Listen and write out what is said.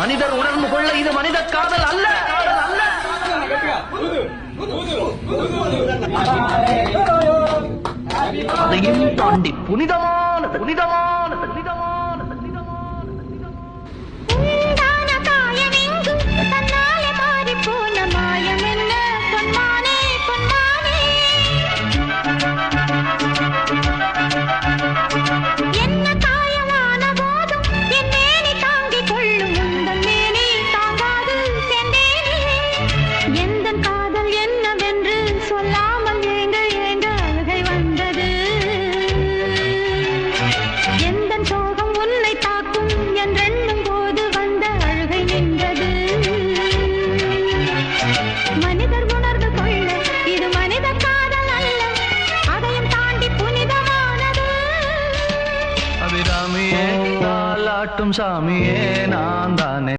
மனிதர் உணர்ந்து கொள்ள இது மனித காதல் அல்ல. அதையும் தாண்டி புனிதமானது புனிதமானது புனிதமானது சாமியே நான் தானே.